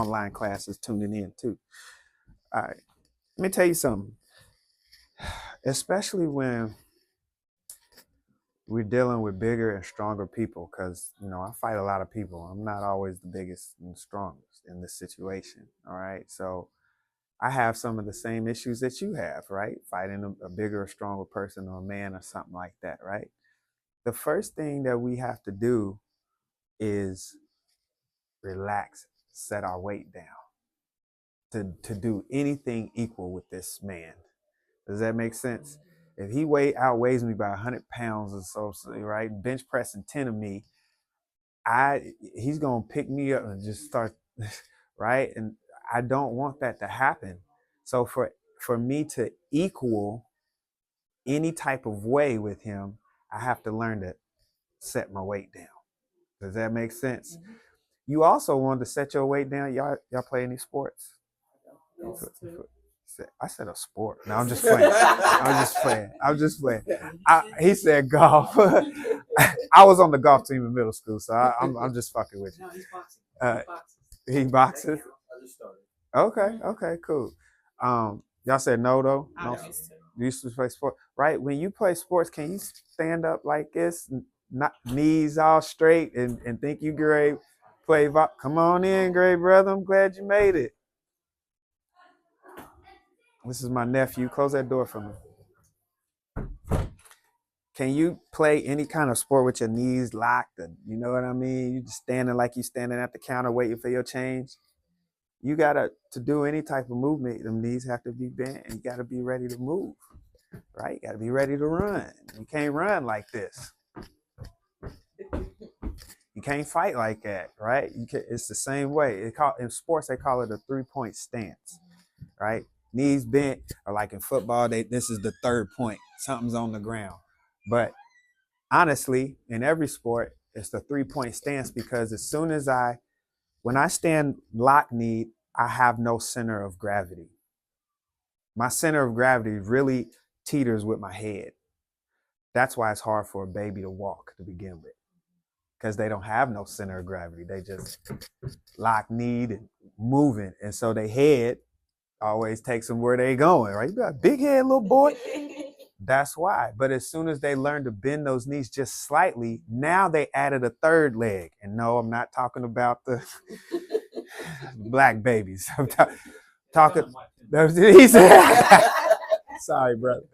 online classes tuning in too. All right, let me tell you something. Especially when we're dealing with bigger and stronger people, because I fight a lot of people. I'm not always the biggest and strongest in this situation. All right, so I have some of the same issues that you have, right? Fighting a bigger or stronger person or a man or something like that, right? The first thing that we have to do is relax, set our weight down to do anything equal with this man. Does that make sense? If he outweighs me by 100 pounds or so, right, bench pressing 10 of me, he's gonna pick me up and just start, right? And I don't want that to happen. So for me to equal any type of way with him, I have to learn to set my weight down. Does that make sense? Mm-hmm. You also want to set your weight down. Y'all play any sports? I said a sport. No, I'm just playing. I'm just playing. He said golf. I was on the golf team in middle school, so I'm just fucking with you. No, he's boxing. He boxes. Okay, cool. Y'all said no though. No. You used to play sport, right? When you play sports, can you stand up like this, not knees all straight, and think you great? Come on in, great brother. I'm glad you made it. This is my nephew. Close that door for me. Can you play any kind of sport with your knees locked? You know what I mean? You just standing like you standing at the counter waiting for your change. You gotta to do any type of movement. Them knees have to be bent, and you gotta be ready to move. Right? You gotta be ready to run. You can't run like this. You can't fight like that, right? It's the same way. In sports, they call it a 3-point stance, right? Knees bent, or like in football, this is the third point. Something's on the ground. But honestly, in every sport, it's the 3-point stance, because as soon as when I stand lock-kneed, I have no center of gravity. My center of gravity really teeters with my head. That's why it's hard for a baby to walk to begin with, because they don't have no center of gravity. They just lock-kneed and moving. And so their head always takes them where they going, right? You got a big head, little boy. That's why. But as soon as they learn to bend those knees just slightly, now they added a third leg. And no, I'm not talking about the black babies. I'm talking. Sorry, brother.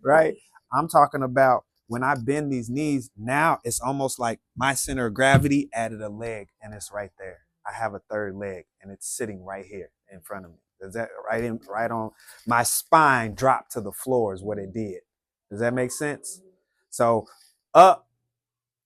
Right? I'm talking about when I bend these knees, now it's almost like my center of gravity added a leg, and it's right there. I have a third leg, and it's sitting right here in front of me. Does that right on my spine dropped to the floor is what it did. Does that make sense? So up,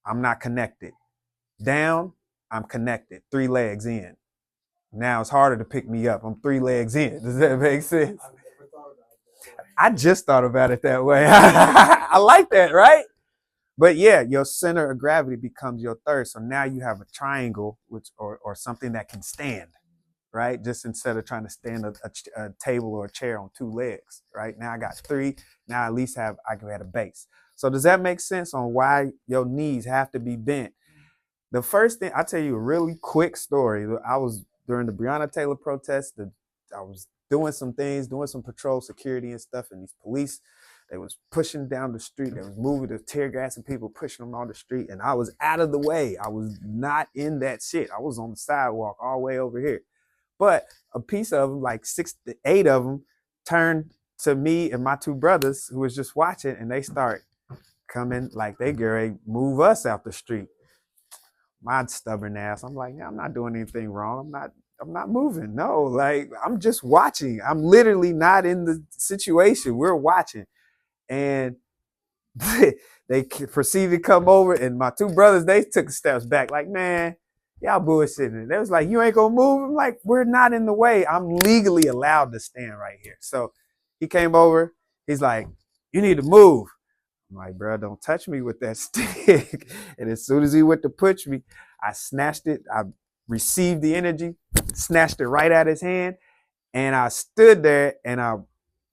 I'm not connected. Down, I'm connected. 3 legs in. Now it's harder to pick me up. I'm 3 legs in. Does that make sense? I just thought about it that way. I like that, right? But yeah, your center of gravity becomes your third. So now you have a triangle, or something that can stand, right? Just instead of trying to stand a table or a chair on 2 legs, right? Now I got 3. Now I at least I can have a base. So does that make sense on why your knees have to be bent? The first thing, I'll tell you a really quick story. I was during the Breonna Taylor protest. I was doing some things, doing some patrol security and stuff, and these police, they was pushing down the street. They was moving the tear gas and people pushing them on the street, and I was out of the way. I was not in that shit. I was on the sidewalk all the way over here. But a piece of them, like 6 to 8 of them, turned to me and my 2 brothers who was just watching, and they start coming like they gonna move us out the street. My stubborn ass, I'm like, I'm not doing anything wrong. I'm not moving. No, like I'm just watching. I'm literally not in the situation. We're watching. And they proceeded to come over, and my 2 brothers, they took steps back like, man, y'all bullshitting. They was like, you ain't gonna move? I'm like, we're not in the way. I'm legally allowed to stand right here. So he came over. He's like, you need to move. I'm like, bro, don't touch me with that stick. And as soon as he went to push me, I snatched it. I received the energy, snatched it right out of his hand. And I stood there and I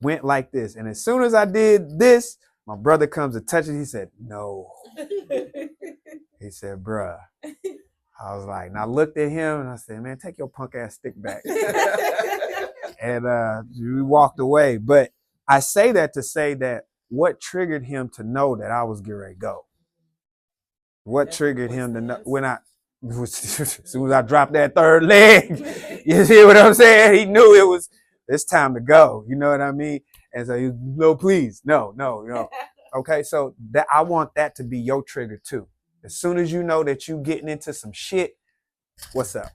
went like this. And as soon as I did this, my brother comes and touches it. He said, no. He said, bruh, I was like, and I looked at him and I said, man, take your punk ass stick back. And we walked away. But I say that to say that what triggered him to know that I was getting ready to go? What triggered him to know when as soon as I dropped that third leg, you see what I'm saying? He knew it's time to go. You know what I mean? And so he, no, please, no. Okay, so that I want that to be your trigger too. As soon as you know that you getting into some shit, what's up?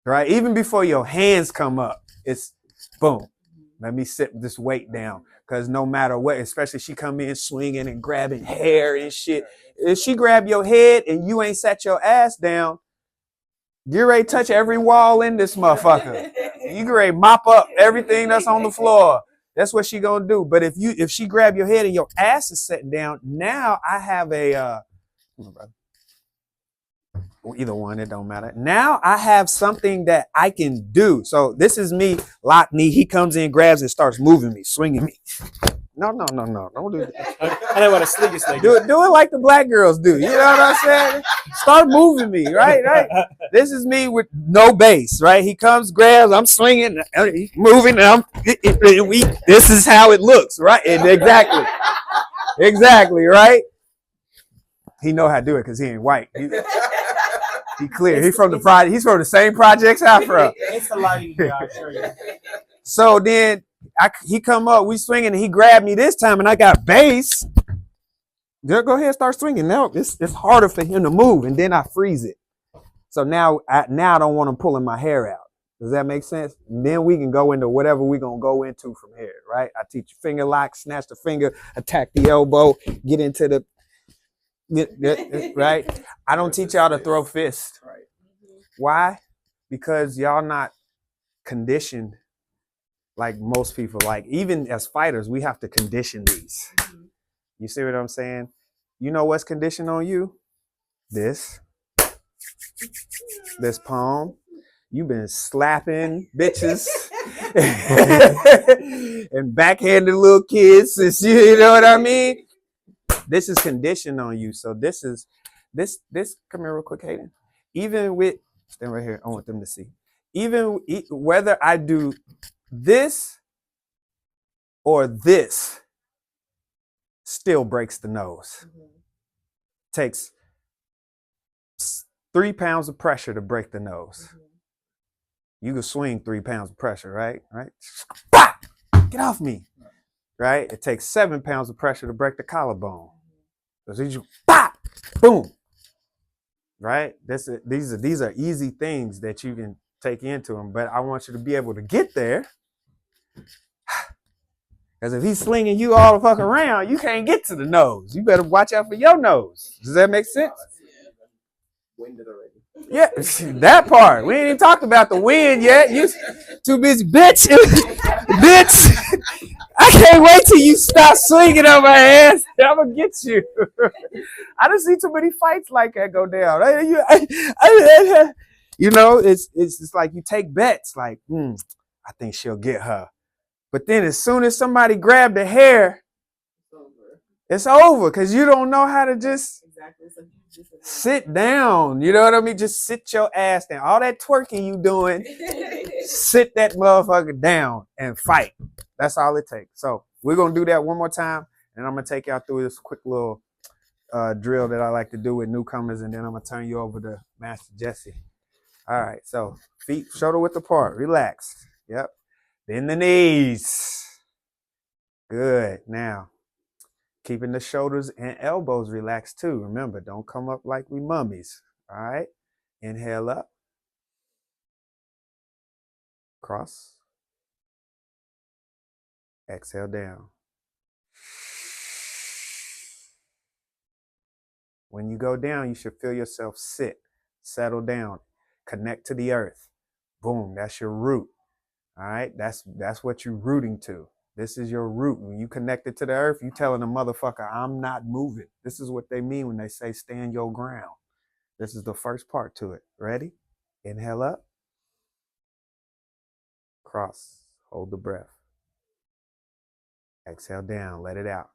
Right? Even before your hands come up, it's boom. Let me sit this weight down. Because no matter what, especially she come in swinging and grabbing hair and shit. If she grab your head and you ain't sat your ass down, you ready to touch every wall in this motherfucker. You ready to mop up everything that's on the floor. That's what she gonna do. But if she grab your head and your ass is sitting down, now I have a either one, it don't matter. Now I have something that I can do. So this is me, lock knee. He comes in, grabs and starts moving me, swinging me. No. Don't do that. I don't want to sleep this thing. Do it like the black girls do. You know what I'm saying? Start moving me, right? This is me with no base, right? He comes, grabs, I'm swinging, he's moving, and this is how it looks, right? And exactly, right? He know how to do it because he ain't white. He clear. He's from the same projects I'm from. It's a lot easier, I'll show you. So then he come up, we swinging, and he grabbed me this time, and I got base. Go ahead and start swinging. Now it's harder for him to move, and then I freeze it. So now I don't want him pulling my hair out. Does that make sense? And then we can go into whatever we're going to go into from here, right? I teach you finger lock, snatch the finger, attack the elbow, get into the, right? I don't teach y'all to throw fists. Right. Why? Because y'all not conditioned like most people. Like even as fighters, we have to condition these. You see what I'm saying? You know what's conditioned on you? This palm. You've been slapping bitches and backhanded little kids since you know what I mean? This is conditioned on you. So this come here real quick, Hayden. Even with, stand right here, I want them to see. Even whether I do this or this, still breaks the nose. Takes 3 pounds of pressure to break the nose. You can swing 3 pounds of pressure, right? Bah! Get off me, right? It takes 7 pounds of pressure to break the collarbone. So you, bah! Boom, right? These are easy things that you can take into them, but I want you to be able to get there. Because if he's slinging you all the fuck around, you can't get to the nose. You better watch out for your nose. Does that make sense? Winded already. Yeah, that part. We ain't even talked about the wind yet. You too busy, bitch. Bitch. I can't wait till you stop swinging on my ass. I'm gonna get you. I don't see too many fights like that go down. You know, it's just like you take bets. Like, I think she'll get her. But then as soon as somebody grab the hair, it's over because you don't know how to just sit down. You know what I mean? Just sit your ass down. All that twerking you doing, sit that motherfucker down and fight. That's all it takes. So we're going to do that one more time, and I'm going to take y'all through this quick little drill that I like to do with newcomers, and then I'm going to turn you over to Master Jesse. All right, so feet shoulder width apart. Relax. Yep. Bend the knees. Good. Now, keeping the shoulders and elbows relaxed too. Remember, don't come up like we mummies. All right. Inhale up. Cross. Exhale down. When you go down, you should feel yourself sit, settle down, connect to the earth. Boom, that's your root. All right. That's what you're rooting to. This is your root. When you connected to the earth, you telling a motherfucker, I'm not moving. This is what they mean when they say stand your ground. This is the first part to it. Ready? Inhale up. Cross. Hold the breath. Exhale down. Let it out.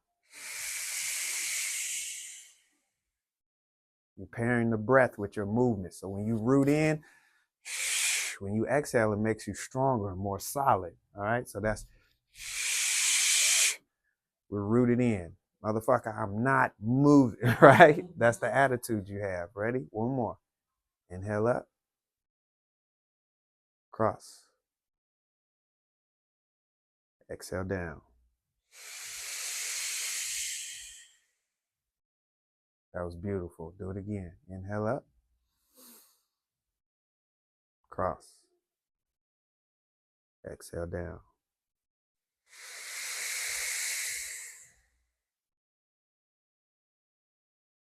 You're pairing the breath with your movement. So when you root in, when you exhale, it makes you stronger and more solid. All right. So that's we're rooted in. Motherfucker, I'm not moving. Right? That's the attitude you have. Ready? One more. Inhale up. Cross. Exhale down. That was beautiful. Do it again. Inhale up. Cross. Exhale down.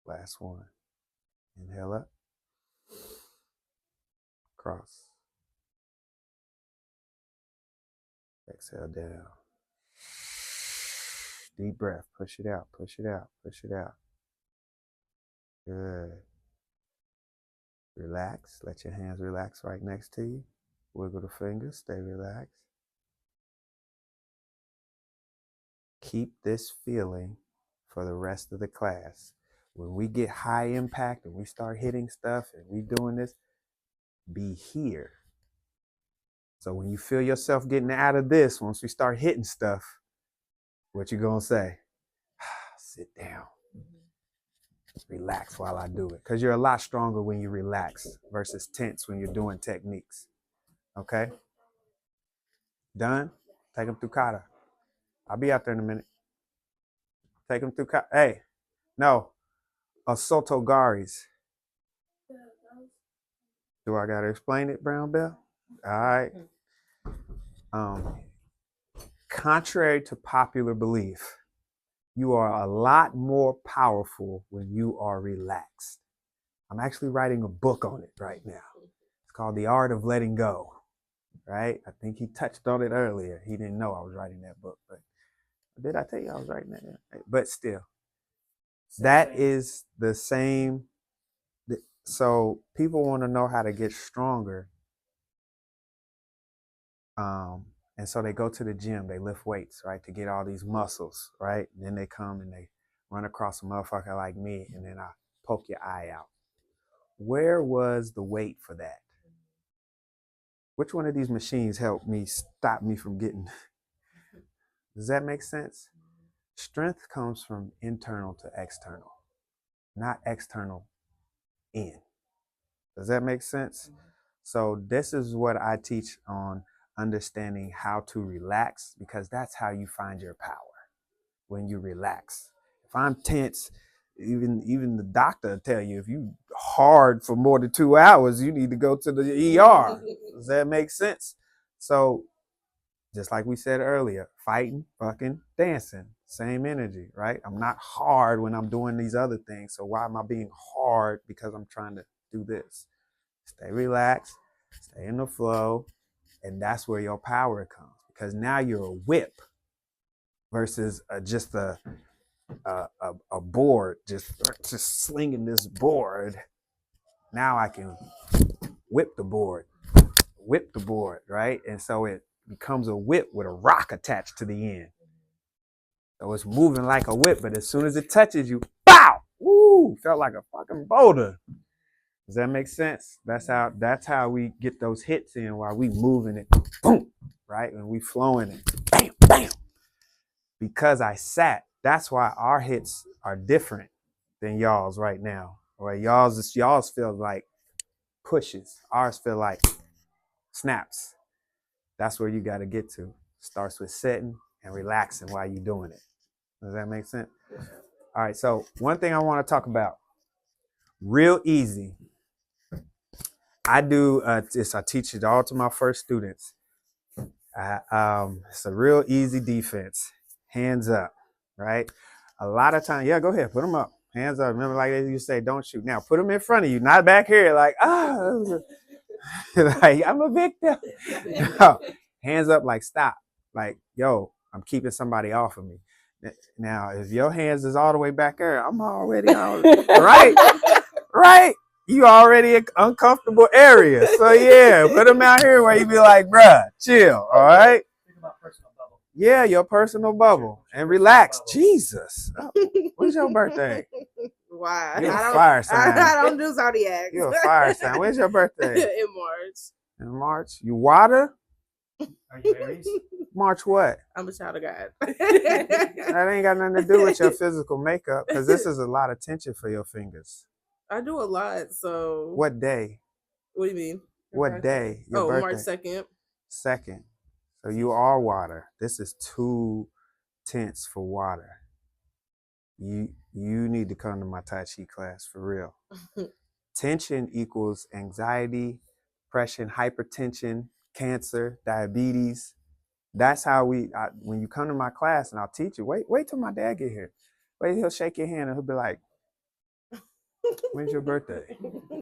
Last one. Inhale up. Cross. Exhale down. Deep breath. Push it out. Push it out. Push it out. Good. Relax. Let your hands relax right next to you. Wiggle the fingers. Stay relaxed. Keep this feeling for the rest of the class. When we get high impact and we start hitting stuff and we doing this, be here. So when you feel yourself getting out of this, once we start hitting stuff, what you gonna say? Sit down. Relax while I do it. Because you're a lot stronger when you relax versus tense when you're doing techniques. Okay? Done? Take them through kata. I'll be out there in a minute. Take them through kata. Hey, no. Sotogaris. Do I gotta explain it, Brown Bell? All right. Contrary to popular belief, you are a lot more powerful when you are relaxed. I'm actually writing a book on it right now. It's called The Art of Letting Go, right? I think he touched on it earlier. He didn't know I was writing that book, but did I tell you I was writing that? But still, that is the same. So people want to know how to get stronger. And so they go to the gym, they lift weights, right, to get all these muscles, right? And then they come and they run across a motherfucker like me, and then I poke your eye out. Where was the weight for that? Which one of these machines helped me stop me from getting? Does that make sense? Strength comes from internal to external, not external in. Does that make sense? So this is what I teach on understanding how to relax, because that's how you find your power, when you relax. If I'm tense, even the doctor will tell you, if you hard for more than 2 hours, you need to go to the ER. Does that make sense? So just like we said earlier, fighting, fucking, dancing, same energy, right? I'm not hard when I'm doing these other things. So why am I being hard because I'm trying to do this? Stay relaxed, stay in the flow, and that's where your power comes, because now you're a whip versus just a board, just slinging this board. Now I can whip the board, right? And so it becomes a whip with a rock attached to the end. So it's moving like a whip, but as soon as it touches you, pow! Woo! Felt like a fucking boulder. Does that make sense? That's how we get those hits in while we moving it, boom, right? When we flowing it, bam, bam. Because I sat, that's why our hits are different than y'all's right now. Right? Y'all's feel like pushes. Ours feel like snaps. That's where you got to get to. Starts with sitting and relaxing while you're doing it. Does that make sense? All right, so one thing I want to talk about, real easy. I do this. I teach it all to my first students. It's a real easy defense. Hands up, right? A lot of times, yeah, go ahead, put them up. Hands up. Remember, like you say, don't shoot. Now, put them in front of you, not back here, like, like I'm a victim. No. Hands up, like, stop. Like, yo, I'm keeping somebody off of me. Now, if your hands is all the way back there, I'm already on, right? Right? You already an uncomfortable area. So yeah, put them out here where you be like, bruh, chill, all right? Think about personal bubble. Yeah, your personal bubble. And relax. Jesus. Oh, when's your birthday? Why? You're a I fire sign. don't do zodiacs. You're a fire sign. When's your birthday? In March. In March. You water? Are you Aries? March what? I'm a child of God. That ain't got nothing to do with your physical makeup because this is a lot of tension for your fingers. I do a lot, so. What day? What do you mean? What day? Your birthday? March 2nd. 2nd. So you are water. This is too tense for water. You need to come to my Tai Chi class for real. Tension equals anxiety, depression, hypertension, cancer, diabetes. That's how when you come to my class and I'll teach you, wait till my dad get here. Wait, he'll shake your hand and he'll be like, when's your birthday?